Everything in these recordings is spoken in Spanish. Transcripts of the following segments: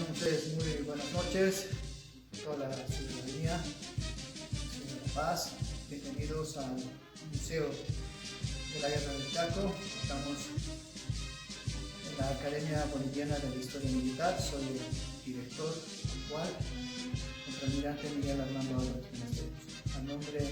Tengan ustedes muy buenas noches, toda la ciudadanía de La Paz. Bienvenidos al Museo de la Guerra del Chaco. Estamos en la Academia Boliviana de la Historia Militar. Soy el director actual, contraalmirante Miguel Armando Álvarez Ballesteros. A nombre del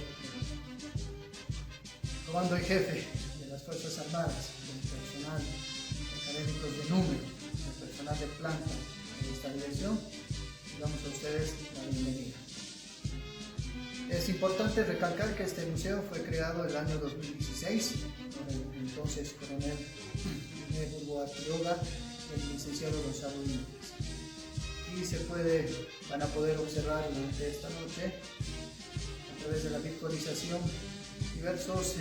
Comando en Jefe de las Fuerzas Armadas, del personal académicos de número, del personal de planta de esta dirección, damos a ustedes la bienvenida. Es importante recalcar que este museo fue creado el año 2016 por el entonces coronel Burboa Quiroga, el licenciado Gonzalo Íñiguez. Y van a poder observar durante esta noche, a través de la virtualización, diversos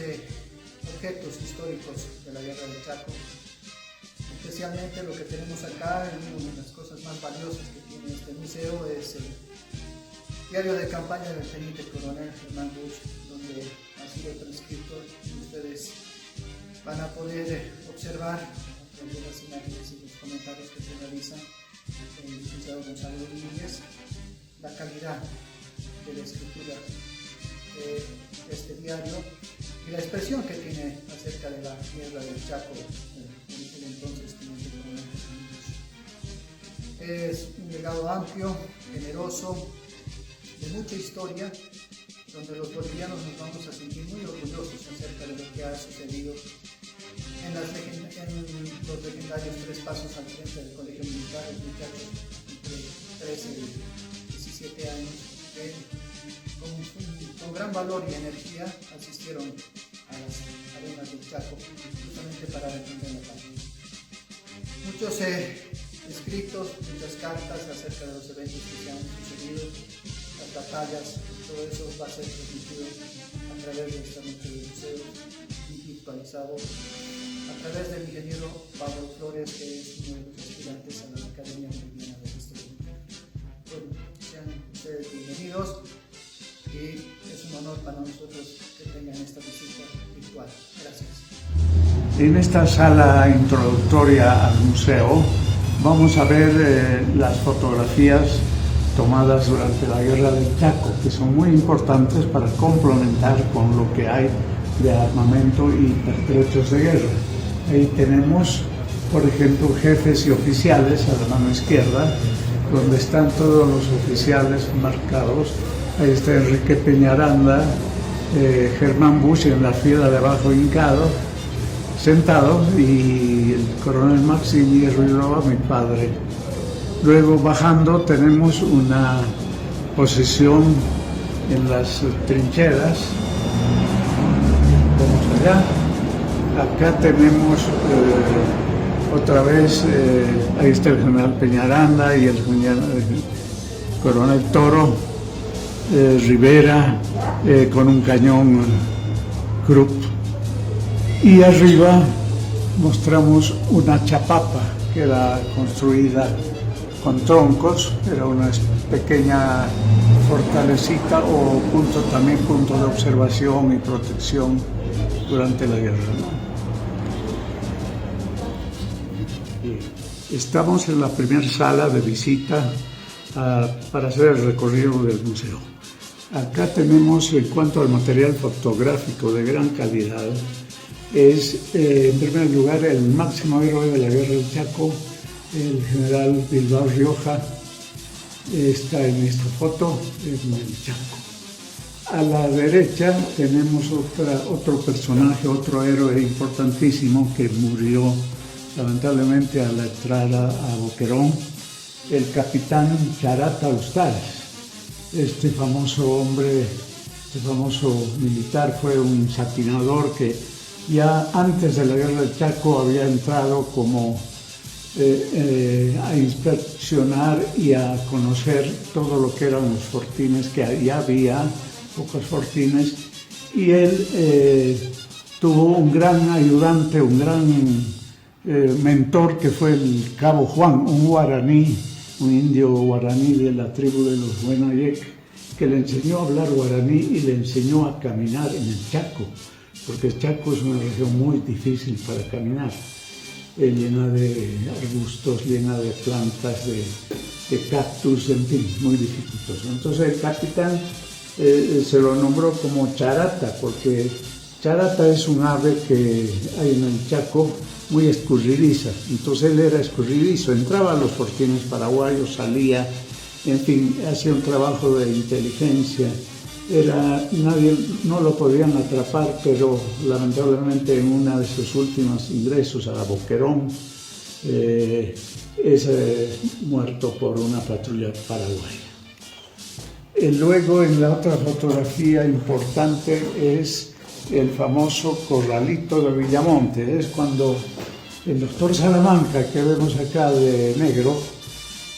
objetos históricos de la Guerra del Chaco. Especialmente lo que tenemos acá, una de las cosas más valiosas que tiene este museo es el diario de campaña del teniente coronel Germán Busch, donde ha sido transcrito y ustedes van a poder observar a través de las imágenes y los comentarios que se realizan el licenciado Gonzalo Íñiguez, la calidad de la escritura de este diario y la expresión que tiene acerca de la guerra del Chaco, el entonces teniente coronel Germán Busch. Es un legado amplio, generoso, de mucha historia, donde los bolivianos nos vamos a sentir muy orgullosos acerca de lo que ha sucedido en los legendarios 3 pasos al frente del Colegio Militar. Los muchachos entre 13 y 17 años con gran valor y energía asistieron a las arenas del Chaco justamente para defender la patria. Muchos escritos, muchas cartas acerca de los eventos que se han sucedido, las batallas, todo eso va a ser transmitido a través de esta noche del museo y virtualizado a través del ingeniero Pablo Flores, que es uno de los aspirantes a la Academia Boliviana de la Historia Militar. Bueno, sean ustedes bienvenidos y es un honor para nosotros que tengan esta visita virtual. Gracias. En esta sala introductoria al museo vamos a ver las fotografías tomadas durante la Guerra del Chaco, que son muy importantes para complementar con lo que hay de armamento y pertrechos de guerra. Ahí tenemos, por ejemplo, jefes y oficiales a la mano izquierda, donde están todos los oficiales marcados. Ahí está Enrique Peñaranda, Germán Busch en la fila de abajo hincado, sentado, y el coronel Maximiliano Ruiroa, mi padre. Luego bajando tenemos una posición en las trincheras. Vamos allá. Acá tenemos otra vez, ahí está el general Peñaranda y el coronel Toro, Rivera con un cañón Krupp. Y arriba mostramos una chapapa que era construida con troncos, era una pequeña fortalecita o punto de observación y protección durante la guerra, ¿no? Estamos en la primera sala de visita para hacer el recorrido del museo. Acá tenemos, en cuanto al material fotográfico de gran calidad, es en primer lugar el máximo héroe de la Guerra del Chaco, el general Bilbao Rioja, está en esta foto, en el Chaco. A la derecha tenemos otro personaje, otro héroe importantísimo que murió lamentablemente a la entrada a Boquerón, el capitán Charata Ustares. Este famoso hombre, este famoso militar fue un saqueador que ya antes de la Guerra del Chaco había entrado como a inspeccionar y a conocer todo lo que eran los fortines, que ya había pocos fortines, y él tuvo un gran ayudante, un gran mentor, que fue el cabo Juan, un guaraní, un indio guaraní de la tribu de los Huenayek, que le enseñó a hablar guaraní y le enseñó a caminar en el Chaco, porque el Chaco es una región muy difícil para caminar, llena de arbustos, llena de plantas, de cactus, en fin, muy dificultoso. Entonces el capitán se lo nombró como Charata, porque Charata es un ave que hay en el Chaco muy escurridiza. Entonces él era escurridizo, entraba a los fortines paraguayos, salía, en fin, hacía un trabajo de inteligencia. Nadie, no lo podían atrapar, pero lamentablemente en una de sus últimos ingresos a la Boquerón es muerto por una patrulla paraguaya. Luego en la otra fotografía importante es el famoso corralito de Villamonte. Es cuando el doctor Salamanca, que vemos acá de negro,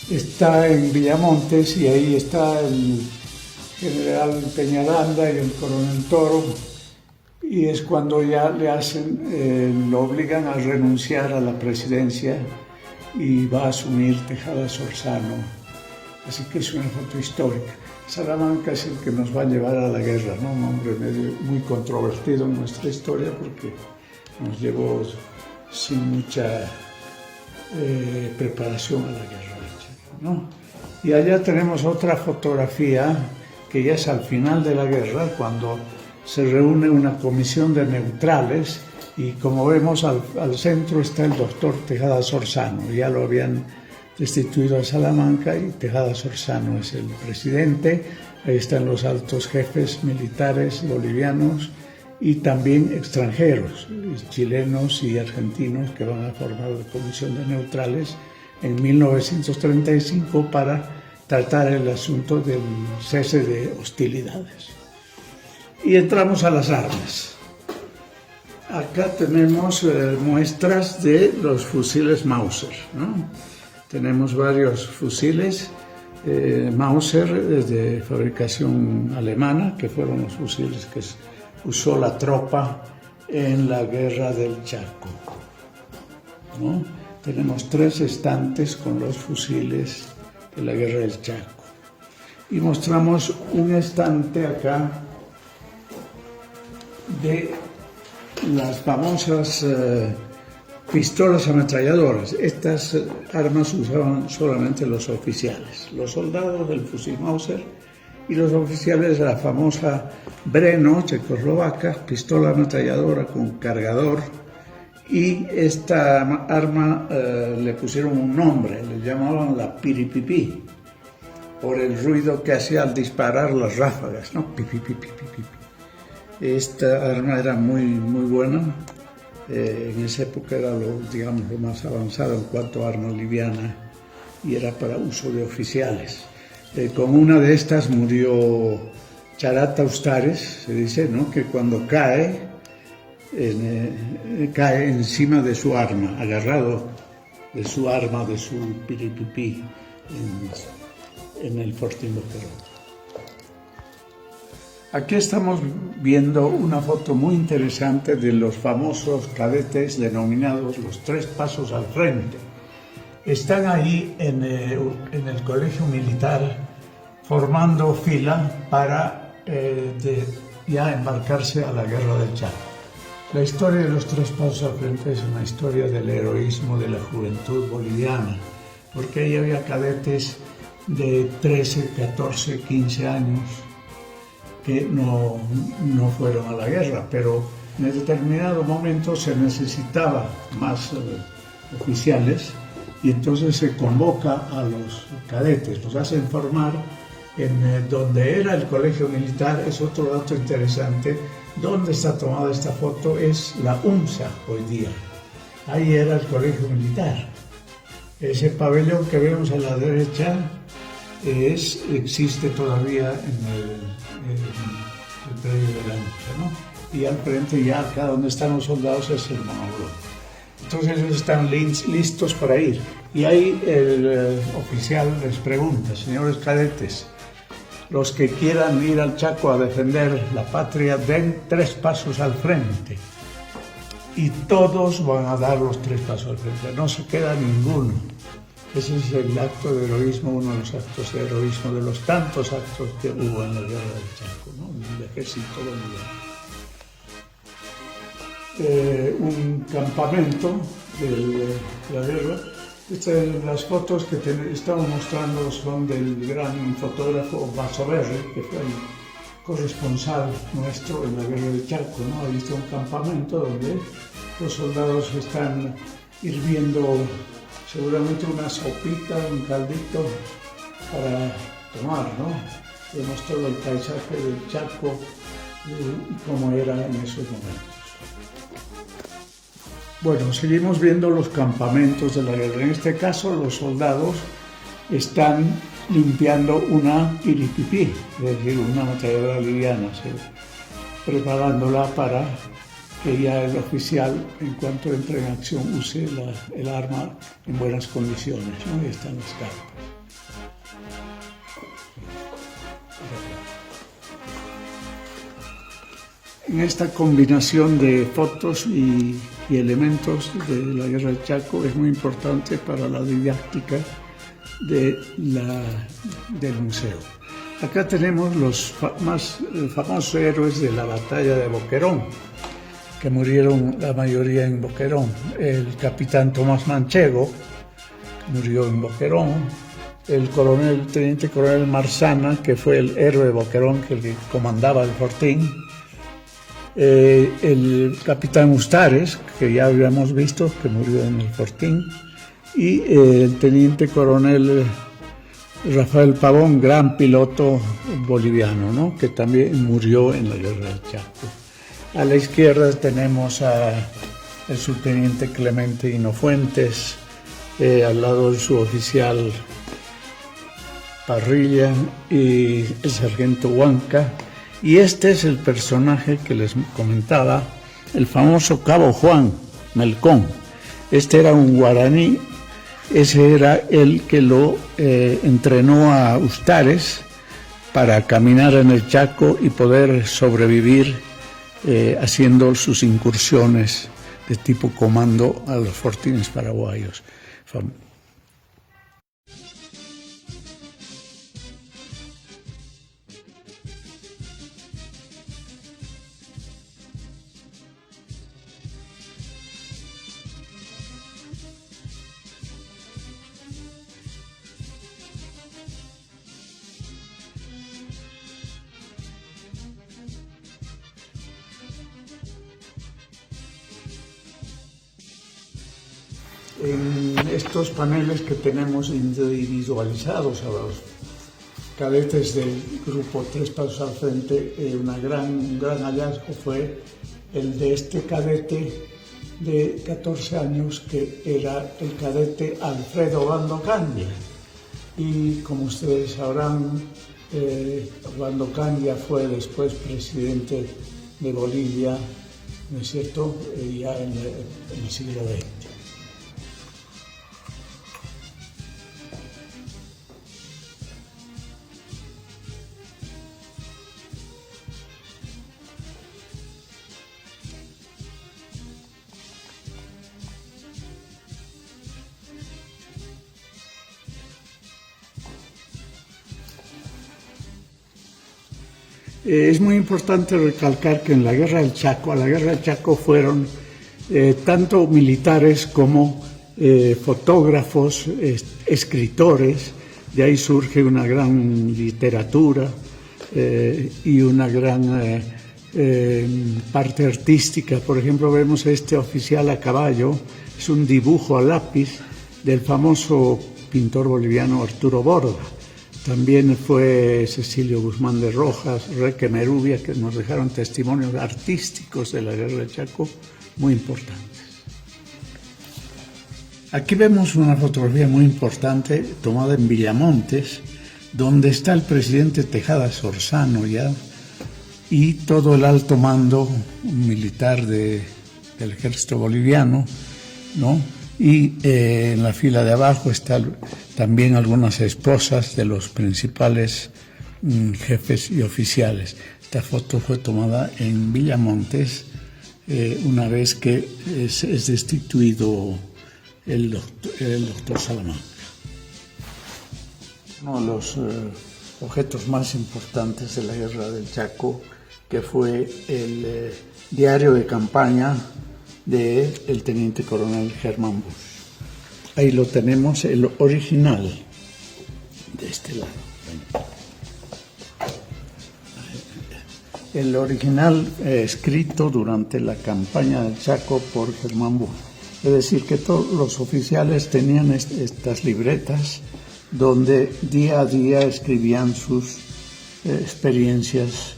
está en Villamontes y ahí está el general Peñaranda y el coronel Toro, y es cuando ya lo obligan a renunciar a la presidencia y va a asumir Tejada Sorzano. Así que es una foto histórica. Salamanca es el que nos va a llevar a la guerra, ¿no? Un hombre muy controvertido en nuestra historia porque nos llevó sin mucha preparación a la guerra, ¿no? Y allá tenemos otra fotografía que ya es al final de la guerra, cuando se reúne una comisión de neutrales y como vemos al centro está el doctor Tejada Sorzano. Ya lo habían destituido a Salamanca y Tejada Sorzano es el presidente. Ahí están los altos jefes militares bolivianos y también extranjeros, chilenos y argentinos, que van a formar la comisión de neutrales en 1935 para tratar el asunto del cese de hostilidades. Y entramos a las armas. Acá tenemos muestras de los fusiles Mauser, ¿no? Tenemos varios fusiles Mauser de fabricación alemana, que fueron los fusiles que usó la tropa en la guerra del Chaco, ¿no? Tenemos 3 estantes con los fusiles de la guerra del Chaco. Y mostramos un estante acá de las famosas pistolas ametralladoras. Estas armas usaban solamente los oficiales, los soldados del fusil Mauser y los oficiales de la famosa Breno checoslovaca, pistola ametralladora con cargador. Y esta arma le pusieron un nombre, le llamaban la piripipí, por el ruido que hacía al disparar las ráfagas, ¿no? Pipipipipipi. Esta arma era muy buena. En esa época era lo más avanzado en cuanto a arma liviana y era para uso de oficiales. Con una de estas murió Charata Ustares, se dice, ¿no? Que cuando cae encima de su arma, agarrado de su arma, de su piripipí en el Fortín Boquerón. Aquí estamos viendo una foto muy interesante de los famosos cadetes denominados los 3 pasos al frente. Están ahí en el colegio militar formando fila para ya embarcarse a la guerra del Chaco. La historia de los 3 pasos al frente es una historia del heroísmo de la juventud boliviana, porque ahí había cadetes de 13, 14, 15 años que no fueron a la guerra, pero en determinado momento se necesitaba más oficiales y entonces se convoca a los cadetes, los hacen formar en donde era el colegio militar. Es otro dato interesante. Donde está tomada esta foto es la UNSA hoy día. Ahí era el colegio militar. Ese pabellón que vemos a la derecha existe todavía en el predio de la UNSA, ¿no? Y al frente, ya acá donde están los soldados, es el monobloc. Entonces ellos están listos para ir. Y ahí el oficial les pregunta: señores cadetes, los que quieran ir al Chaco a defender la patria, den 3 pasos al frente. Y todos van a dar los 3 pasos al frente, no se queda ninguno. Ese es el acto de heroísmo, uno de los actos de heroísmo, de los tantos actos que hubo en la guerra del Chaco, ¿no? En el ejército boliviano. Un campamento de la guerra Las fotos que estamos mostrando son del gran fotógrafo Basoberri, que fue el corresponsal nuestro en la guerra del Chaco, ¿no? Ahí está un campamento donde los soldados están hirviendo seguramente una sopita, un caldito para tomar, ¿no? Vemos todo el paisaje del Chaco y cómo era en esos momentos. Bueno, seguimos viendo los campamentos de la guerra. En este caso, los soldados están limpiando una piripipí, es decir, una ametralladora liviana, preparándola para que ya el oficial, en cuanto entre en acción, use el arma en buenas condiciones, ¿no? Y están las carpas. En esta combinación de fotos y elementos de la guerra del Chaco es muy importante para la didáctica del museo. Acá tenemos los más famosos héroes de la batalla de Boquerón, que murieron la mayoría en Boquerón. El capitán Tomás Manchego, que murió en Boquerón. El teniente coronel Marzana, que fue el héroe de Boquerón, que comandaba el fortín. El capitán Ustares, que ya habíamos visto, que murió en el fortín, y el teniente coronel Rafael Pavón, gran piloto boliviano, ¿no? Que también murió en la guerra del Chaco. A la izquierda tenemos al subteniente Clemente Hinofuentes, al lado del suboficial Parrilla y el sargento Huanca. Y este es el personaje que les comentaba, el famoso Cabo Juan Melcón. Este era un guaraní, ese era el que lo entrenó a Ustares para caminar en el Chaco y poder sobrevivir haciendo sus incursiones de tipo comando a los fortines paraguayos. En estos paneles que tenemos individualizados a los cadetes del grupo Tres Pasos al Frente, un gran hallazgo fue el de este cadete de 14 años que era el cadete Alfredo Obando Candia. Y como ustedes sabrán, Obando Candia fue después presidente de Bolivia, ¿no es cierto?, ya en el siglo XX. Es muy importante recalcar que en la guerra del Chaco, a la guerra del Chaco fueron tanto militares como fotógrafos, escritores. De ahí surge una gran literatura y una gran parte artística. Por ejemplo, vemos a este oficial a caballo, es un dibujo a lápiz del famoso pintor boliviano Arturo Borda. También fue Cecilio Guzmán de Rojas, Reque Merubia, que nos dejaron testimonios artísticos de la guerra del Chaco muy importantes. Aquí vemos una fotografía muy importante tomada en Villamontes, donde está el presidente Tejada Sorzano ya, y todo el alto mando militar del ejército boliviano, ¿no? Y en la fila de abajo están también algunas esposas de los principales jefes y oficiales. Esta foto fue tomada en Villamontes una vez que es destituido el doctor Salamanca. Uno de los objetos más importantes de la guerra del Chaco, que fue el diario de campaña del teniente coronel Germán Busch. Ahí lo tenemos, el original, de este lado. El original escrito durante la campaña del Chaco por Germán Busch. Es decir, que todos los oficiales tenían estas libretas donde día a día escribían sus experiencias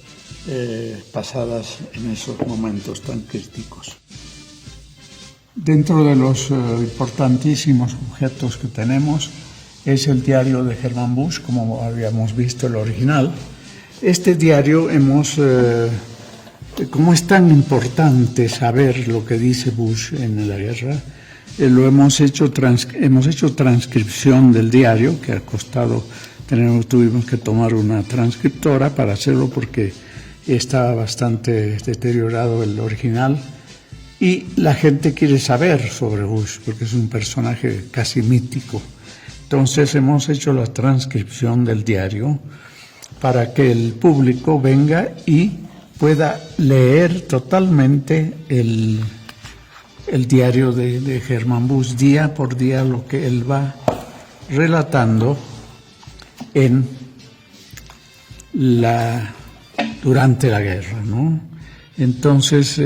pasadas en esos momentos tan críticos. Dentro de los importantísimos objetos que tenemos es el diario de Germán Busch, como habíamos visto el original. Este diario como es tan importante saber lo que dice Busch en la guerra, hemos hecho transcripción del diario, que ha costado, tuvimos que tomar una transcriptora para hacerlo porque está bastante deteriorado el original. Y la gente quiere saber sobre Busch, porque es un personaje casi mítico. Entonces hemos hecho la transcripción del diario para que el público venga y pueda leer totalmente el diario de Germán Busch, día por día, lo que él va relatando durante la guerra, ¿no? Entonces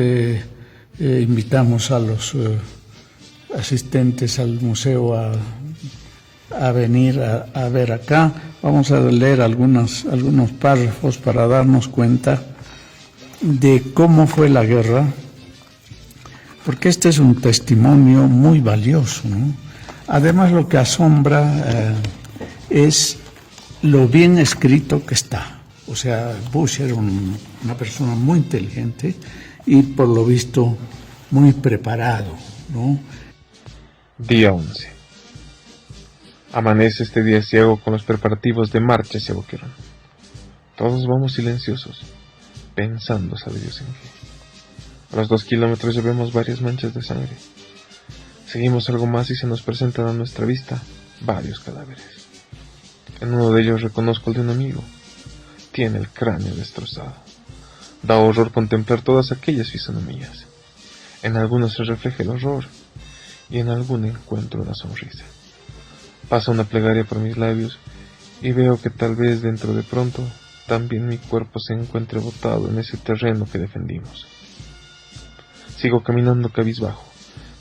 invitamos a los asistentes al museo a venir a ver acá. Vamos a leer algunos párrafos para darnos cuenta de cómo fue la guerra, porque este es un testimonio muy valioso, ¿no? Además, lo que asombra es lo bien escrito que está. O sea, Busch era una persona muy inteligente y por lo visto muy preparado, ¿no? Día 11. Amanece este día ciego con los preparativos de marcha hacia Boquerón. Todos vamos silenciosos, pensando sabe Dios en qué. A los 2 kilómetros ya vemos varias manchas de sangre. Seguimos algo más y se nos presentan a nuestra vista varios cadáveres. En uno de ellos reconozco el de un amigo. Tiene el cráneo destrozado. Da horror contemplar todas aquellas fisonomías. En algunos se refleja el horror y en alguno encuentro una sonrisa. Pasa una plegaria por mis labios y veo que tal vez dentro de pronto también mi cuerpo se encuentre botado en ese terreno que defendimos. Sigo caminando cabizbajo,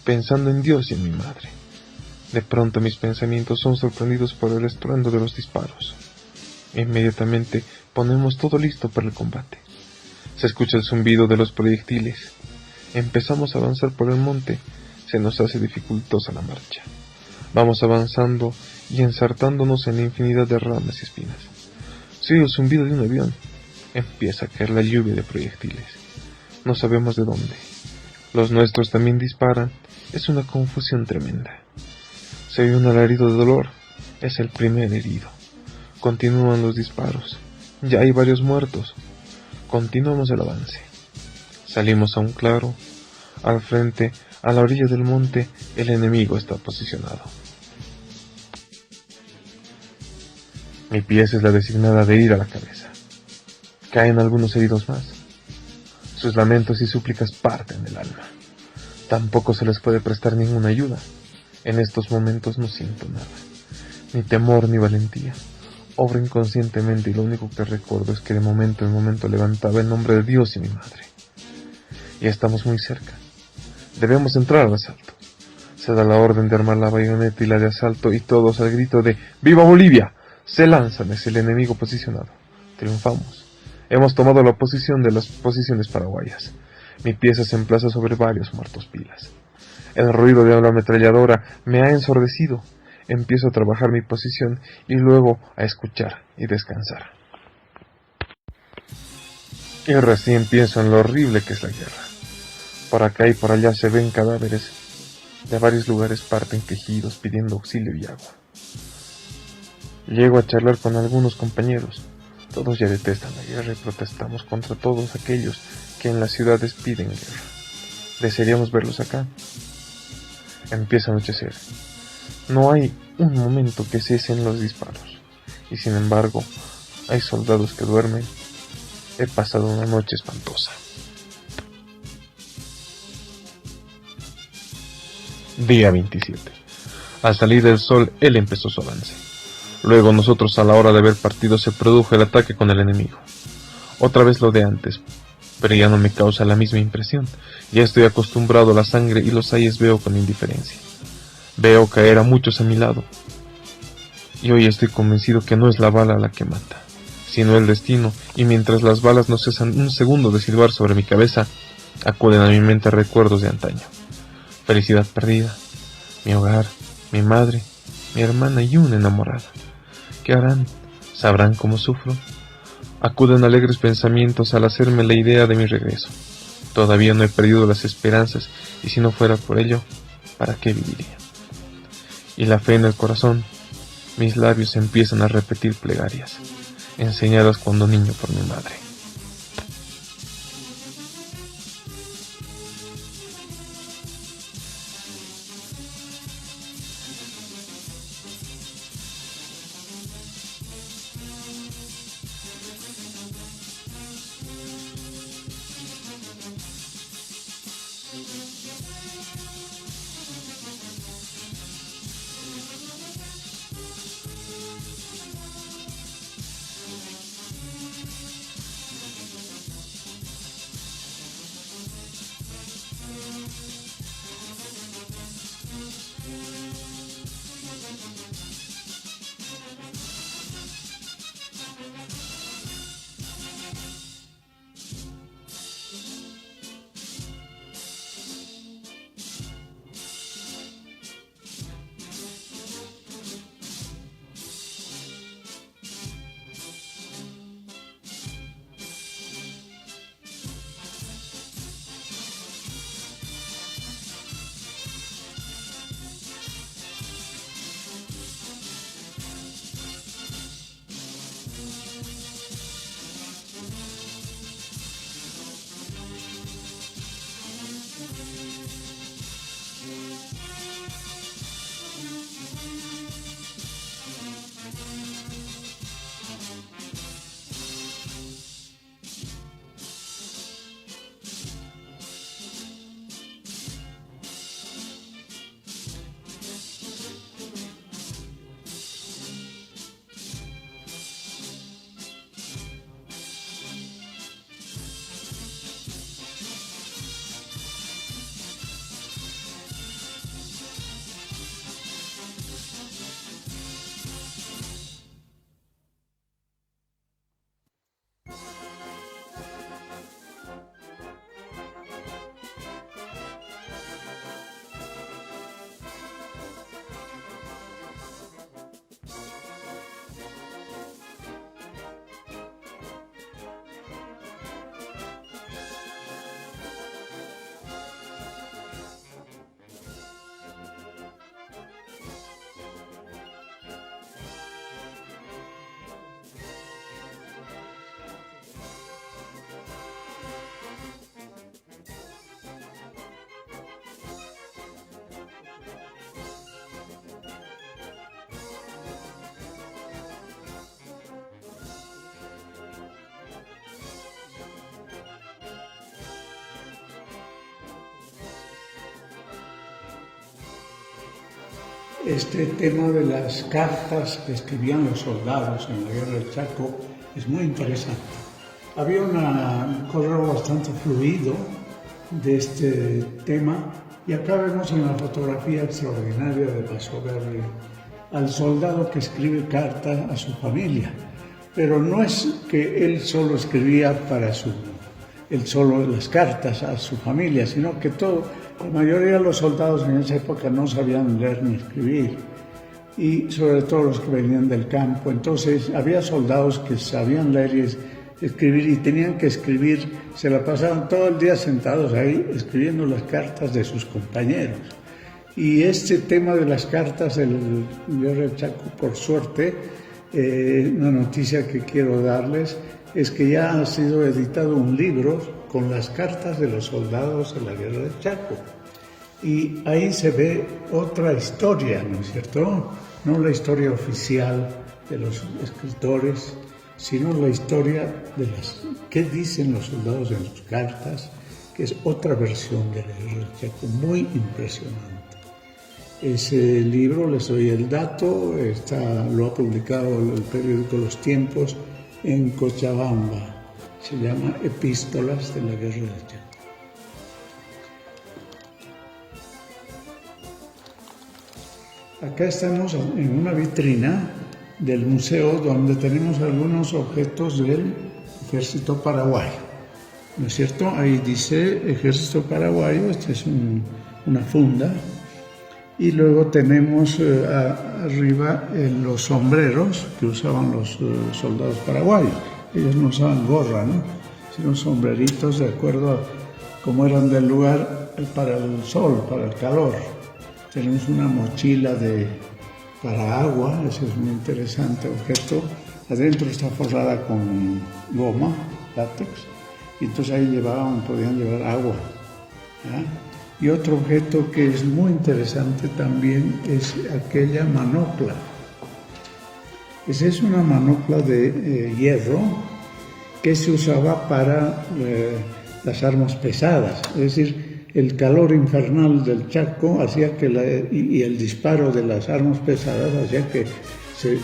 pensando en Dios y en mi madre. De pronto mis pensamientos son sorprendidos por el estruendo de los disparos. Inmediatamente ponemos todo listo para el combate. Se escucha el zumbido de los proyectiles. Empezamos a avanzar por el monte. Se nos hace dificultosa la marcha. Vamos avanzando y ensartándonos en la infinidad de ramas y espinas. Se oye el zumbido de un avión. Empieza a caer la lluvia de proyectiles. No sabemos de dónde. Los nuestros también disparan. Es una confusión tremenda. Se oye un alarido de dolor. Es el primer herido. Continúan los disparos. Ya hay varios muertos. Continuamos el avance. Salimos a un claro. Al frente, a la orilla del monte, el enemigo está posicionado. Mi pieza es la designada de ir a la cabeza. Caen algunos heridos más. Sus lamentos y súplicas parten del alma. Tampoco se les puede prestar ninguna ayuda. En estos momentos no siento nada. Ni temor ni valentía. Obro inconscientemente y lo único que recuerdo es que de momento en momento levantaba el nombre de Dios y mi madre. Ya estamos muy cerca. Debemos entrar al asalto. Se da la orden de armar la bayoneta y la de asalto y todos al grito de ¡Viva Bolivia! Se lanzan hacia el enemigo posicionado. Triunfamos. Hemos tomado la posición de las posiciones paraguayas. Mi pieza se emplaza sobre varios muertos pilas. El ruido de la ametralladora me ha ensordecido. Empiezo a trabajar mi posición y luego a escuchar y descansar. Y recién pienso en lo horrible que es la guerra. Por acá y por allá se ven cadáveres. De varios lugares parten quejidos pidiendo auxilio y agua. Llego a charlar con algunos compañeros. Todos ya detestan la guerra y protestamos contra todos aquellos que en las ciudades piden guerra. Desearíamos verlos acá. Empieza a anochecer. No hay un momento que cesen los disparos. Y sin embargo, hay soldados que duermen. He pasado una noche espantosa. Día 27. Al salir del sol, él empezó su avance. Luego nosotros, a la hora de haber partido, se produjo el ataque con el enemigo. Otra vez lo de antes, pero ya no me causa la misma impresión. Ya estoy acostumbrado a la sangre y los ayes veo con indiferencia. Veo caer a muchos a mi lado. Y hoy estoy convencido que no es la bala la que mata, sino el destino, y mientras las balas no cesan un segundo de silbar sobre mi cabeza, acuden a mi mente recuerdos de antaño. Felicidad perdida, mi hogar, mi madre, mi hermana y una enamorada. ¿Qué harán? ¿Sabrán cómo sufro? Acuden alegres pensamientos al hacerme la idea de mi regreso. Todavía no he perdido las esperanzas, y si no fuera por ello, ¿para qué viviría? Y la fe en el corazón, mis labios empiezan a repetir plegarias, enseñadas cuando niño por mi madre. Este tema de las cartas que escribían los soldados en la guerra del Chaco es muy interesante. Había un correo bastante fluido de este tema y acá vemos en la fotografía extraordinaria de Pasoberry al soldado que escribe carta a su familia. Pero no es que él solo escribía solo las cartas a su familia, sino que la mayoría de los soldados en esa época no sabían leer ni escribir, y sobre todo los que venían del campo. Entonces había soldados que sabían leer y escribir y tenían que escribir, se la pasaban todo el día sentados ahí escribiendo las cartas de sus compañeros. Y este tema de las cartas del Guerra del Chaco, por suerte, una noticia que quiero darles es que ya ha sido editado un libro con las cartas de los soldados de la Guerra del Chaco. Y ahí se ve otra historia, ¿no es cierto? No la historia oficial de los escritores, sino la historia de qué dicen los soldados en sus cartas, que es otra versión de la Guerra del Chaco, muy impresionante. Ese libro, les doy el dato, lo ha publicado el periódico Los Tiempos en Cochabamba. Se llama Epístolas de la Guerra del Chaco. Acá estamos en una vitrina del museo donde tenemos algunos objetos del Ejército Paraguayo. ¿No es cierto? Ahí dice Ejército Paraguayo, esta es una funda. Y luego tenemos arriba los sombreros que usaban los soldados paraguayos. Ellos no usaban gorra, ¿no? Sino sombreritos de acuerdo a cómo eran del lugar para el sol, para el calor. Tenemos una mochila para agua, ese es un interesante objeto. Adentro está forrada con goma, látex, y entonces ahí podían llevar agua. ¿Ah? Y otro objeto que es muy interesante también es aquella manopla. Esa es una manopla de hierro que se usaba para las armas pesadas. Es decir, el calor infernal del Chaco hacía que y el disparo de las armas pesadas hacía que se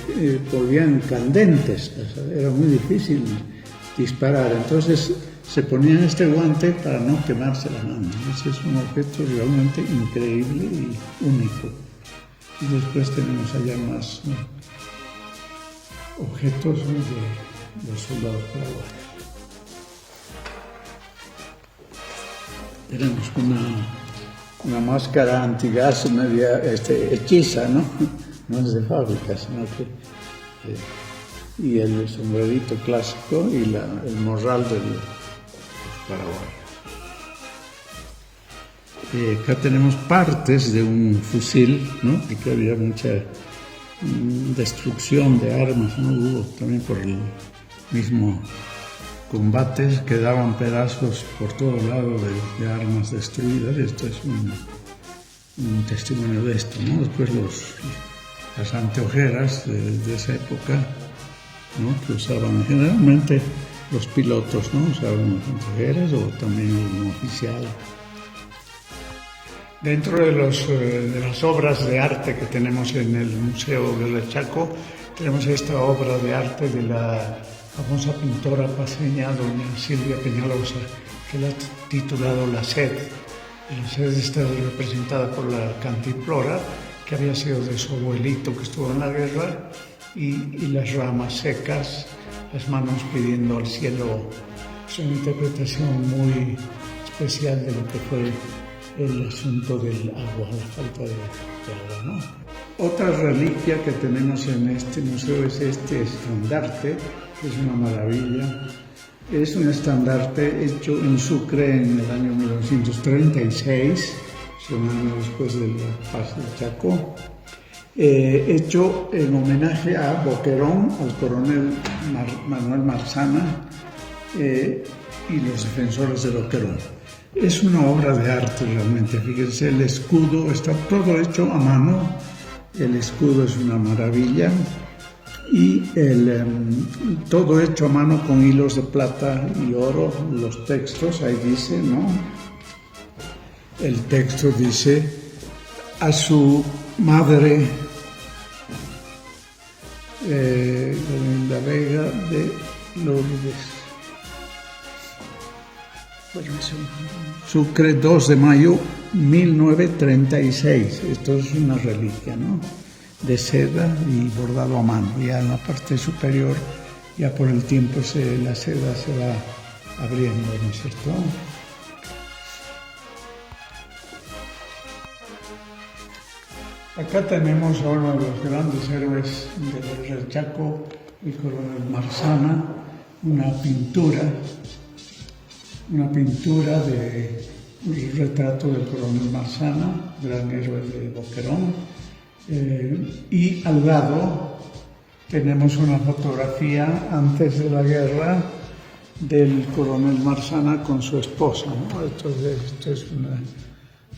volvían candentes. Era muy difícil disparar. Entonces se ponían este guante para no quemarse la mano. Ese es un objeto realmente increíble y único. Y después tenemos allá más objetos de los soldados paraguayos. Tenemos una máscara antigas media hechiza, ¿no? No es de fábrica, sino que... y el sombrerito clásico y el morral del Paraguay. Acá tenemos partes de un fusil, ¿no? Y que había mucha destrucción de armas, ¿no? Hubo también por el mismo combates, quedaban pedazos por todo lado de armas destruidas. Esto es un testimonio de esto, ¿no? Después las anteojeras de esa época, ¿no? Que usaban generalmente los pilotos, ¿no? Usaban las anteojeras o también un oficial. Dentro de las obras de arte que tenemos en el Museo del Chaco, tenemos esta obra de arte de la famosa pintora paceña doña Silvia Peñalosa, que la ha titulado La Sed. La sed está representada por la cantimplora, que había sido de su abuelito que estuvo en la guerra, y las ramas secas, las manos pidiendo al cielo. Es una interpretación muy especial de lo que fue el asunto del agua, la falta de agua, ¿no? Otra reliquia que tenemos en este museo es este estandarte, que es una maravilla. Es un estandarte hecho en Sucre en el año 1936, un año después de la paz del Chaco, hecho en homenaje a Boquerón, al coronel Manuel Marzana y los defensores de Boquerón. Es una obra de arte realmente, fíjense, el escudo está todo hecho a mano, el escudo es una maravilla y todo hecho a mano con hilos de plata y oro, los textos, ahí dice, ¿no? El texto dice, a su madre, la Vega de Lourdes. Sucre, 2 de mayo 1936. Esto es una reliquia, ¿no? De seda y bordado a mano. Ya en la parte superior, ya por el tiempo la seda se va abriendo, ¿no es cierto? Acá tenemos a uno de los grandes héroes del Guerra del Chaco, el coronel Marzana, una pintura de un retrato del coronel Marzana, gran héroe de Boquerón, y al lado tenemos una fotografía antes de la guerra del coronel Marzana con su esposa, ¿no? Esto es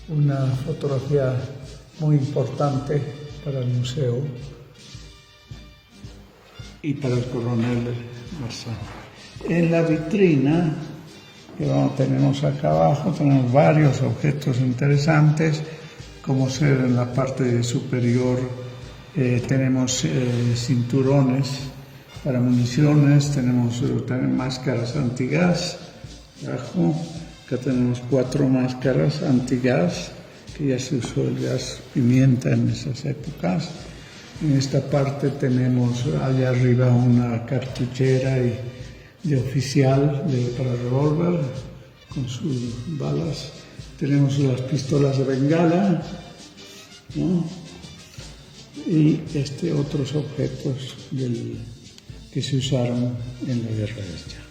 una fotografía muy importante para el museo y para el coronel Marzana. En la vitrina que tenemos acá abajo, tenemos varios objetos interesantes. como ser en la parte superior tenemos cinturones para municiones, tenemos también máscaras antigas, abajo, acá tenemos 4 máscaras antigas, que ya se usó el gas pimienta en esas épocas. En esta parte tenemos allá arriba una cartuchera de oficial para revólver con sus balas. Tenemos las pistolas de bengala, ¿no? Y otros objetos que se usaron en la guerra del Chaco.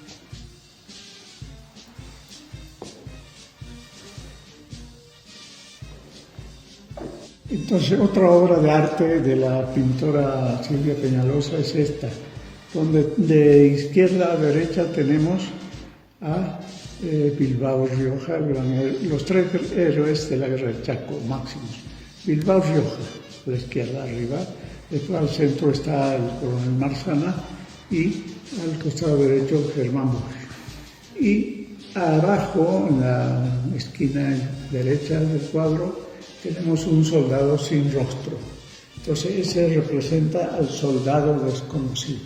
Entonces, otra obra de arte de la pintora Silvia Peñalosa es esta, donde de izquierda a derecha tenemos a Bilbao Rioja, los 3 héroes de la guerra del Chaco máximos. Bilbao Rioja, a la izquierda arriba, después al centro está el coronel Marzana y al costado derecho Germán Borges. Y abajo, en la esquina derecha del cuadro, tenemos un soldado sin rostro. Entonces ese representa al soldado desconocido.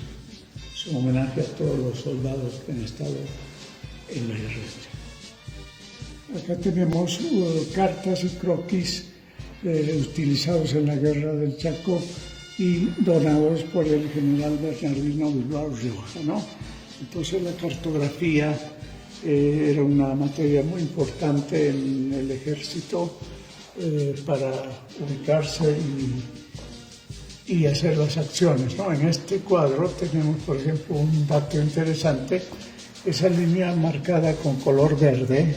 Es un homenaje a todos los soldados que han estado en la guerra del Chaco. Acá tenemos cartas y croquis utilizados en la guerra del Chaco y donados por el general Bernardino Bilbao Rioja, ¿no? Entonces la cartografía era una materia muy importante en el ejército para ubicarse y hacer las acciones, ¿no? En este cuadro tenemos, por ejemplo, un dato interesante. Esa línea marcada con color verde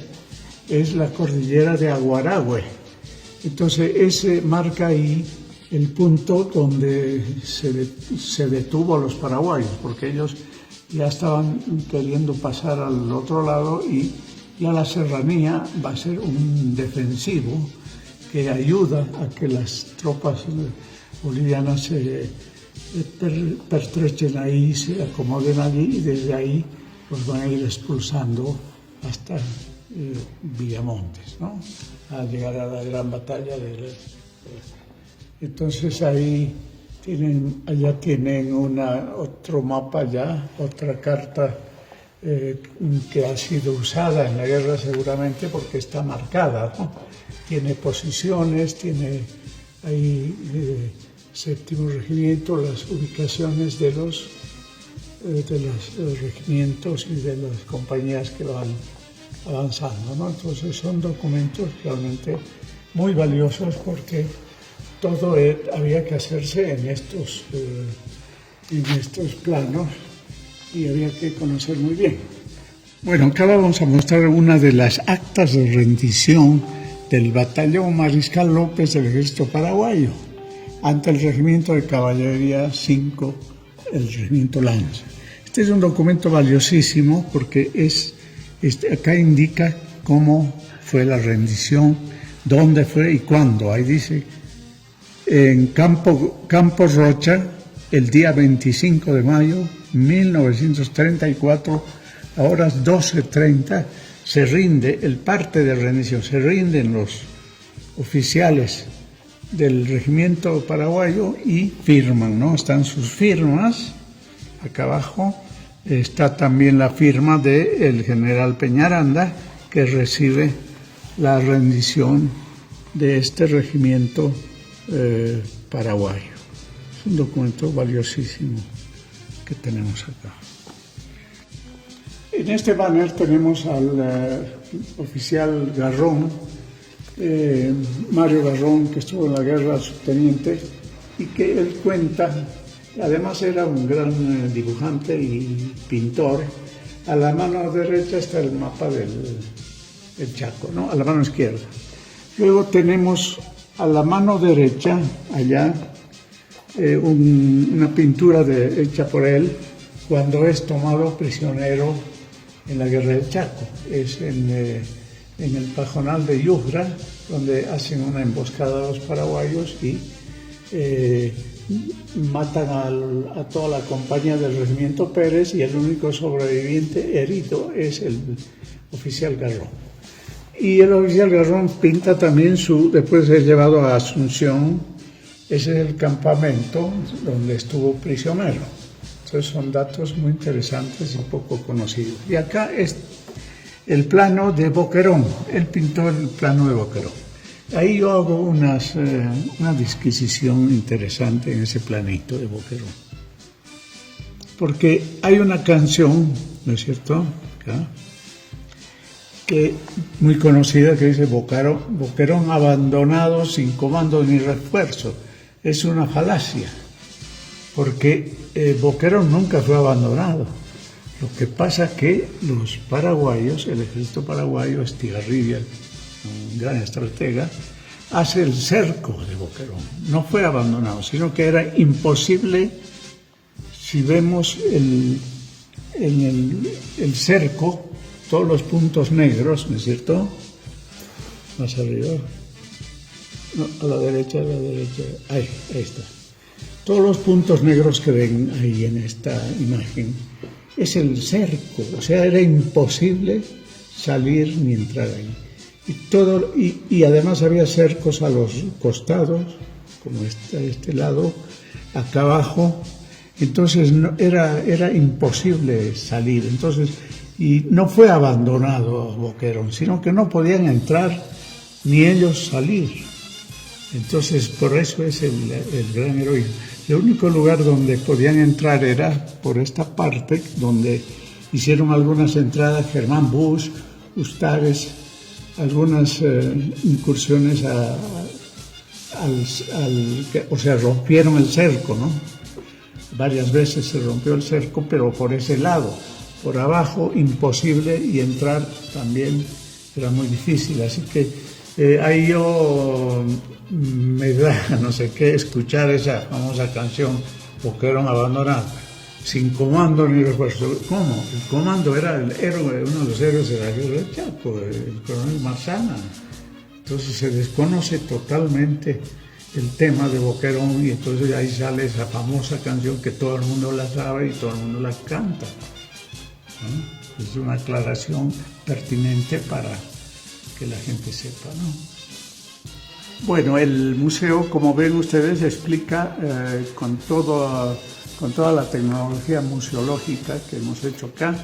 es la cordillera de Aguarahue. Entonces, ese marca ahí el punto donde se detuvo a los paraguayos, porque ellos ya estaban queriendo pasar al otro lado y ya la serranía va a ser un defensivo que ayuda a que las tropas bolivianas se pertrechen ahí, se acomoden allí y desde ahí los van a ir expulsando hasta Villamontes, ¿no? A llegar a la gran batalla entonces ahí allá tienen otro mapa ya, otra carta que ha sido usada en la guerra seguramente porque está marcada, ¿no? Tiene posiciones, tiene ahí séptimo regimiento, las ubicaciones de los regimientos y de las compañías que van avanzando, ¿no? Entonces son documentos realmente muy valiosos porque todo había que hacerse en estos planos y había que conocer muy bien. Bueno, acá vamos a mostrar una de las actas de rendición del Batallón Mariscal López del Ejército Paraguayo ante el Regimiento de Caballería 5, el Regimiento Lanza. Este es un documento valiosísimo porque acá indica cómo fue la rendición, dónde fue y cuándo. Ahí dice, en Campo Rocha, el día 25 de mayo 1934, a horas 12:30, se rinde el parte de rendición, se rinden los oficiales del regimiento paraguayo y firman, ¿no? Están sus firmas, acá abajo está también la firma del general Peñaranda, que recibe la rendición de este regimiento paraguayo. Es un documento valiosísimo que tenemos acá. En este banner tenemos al oficial Garrón, Mario Garrón, que estuvo en la guerra, subteniente, y que él cuenta, además era un gran dibujante y pintor. A la mano derecha está el mapa del Chaco, ¿no? A la mano izquierda. Luego tenemos a la mano derecha, allá, una pintura hecha por él cuando es tomado prisionero en la guerra del Chaco. Es en el pajonal de Yujra, donde hacen una emboscada a los paraguayos y matan a toda la compañía del regimiento Pérez, y el único sobreviviente herido es el oficial Garrón. Y el oficial Garrón pinta también después de ser llevado a Asunción, ese es el campamento donde estuvo prisionero. Entonces son datos muy interesantes y poco conocidos. Y acá es el plano de Boquerón, él pintó el plano de Boquerón. Ahí yo hago una disquisición interesante en ese planito de Boquerón. Porque hay una canción, ¿no es cierto?, acá, que muy conocida, que dice Boquerón abandonado sin comando ni refuerzo. Es una falacia, porque Boquerón nunca fue abandonado. Lo que pasa es que los paraguayos, el ejército paraguayo, Estigarribia, un gran estratega, hace el cerco de Boquerón. No fue abandonado, sino que era imposible. Si vemos el cerco, todos los puntos negros, ¿no es cierto? Más arriba. No, a la derecha. Ahí está. Todos los puntos negros que ven ahí en esta imagen es el cerco. O sea, era imposible salir ni entrar ahí. Y además había cercos a los costados, como este lado, acá abajo. Entonces era imposible salir. Entonces, y no fue abandonado Boquerón, sino que no podían entrar ni ellos salir. Entonces, por eso es el gran heroísmo. El único lugar donde podían entrar era por esta parte, donde hicieron algunas entradas Germán Busch, Ustares, algunas incursiones o sea, rompieron el cerco, ¿no? Varias veces se rompió el cerco, pero por ese lado. Por abajo, imposible, y entrar también era muy difícil. Así que ahí yo me da no sé qué escuchar esa famosa canción, Boquerón abandonado, sin comando ni refuerzo. ¿Cómo? El comando era el héroe, uno de los héroes de la guerra del Chaco, el coronel Marzana. Entonces se desconoce totalmente el tema de Boquerón, y entonces ahí sale esa famosa canción que todo el mundo la sabe y todo el mundo la canta, ¿no? Es una aclaración pertinente para que la gente sepa, ¿no? Bueno, el museo, como ven ustedes, explica con toda la tecnología museológica que hemos hecho acá,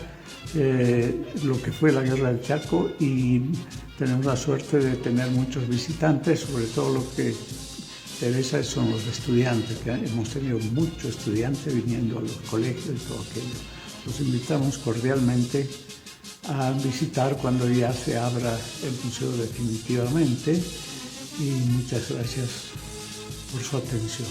lo que fue la Guerra del Chaco, y tenemos la suerte de tener muchos visitantes. Sobre todo lo que interesa son los estudiantes, que hemos tenido muchos estudiantes viniendo a los colegios y todo aquello. Los invitamos cordialmente a visitar cuando ya se abra el museo definitivamente, y muchas gracias por su atención.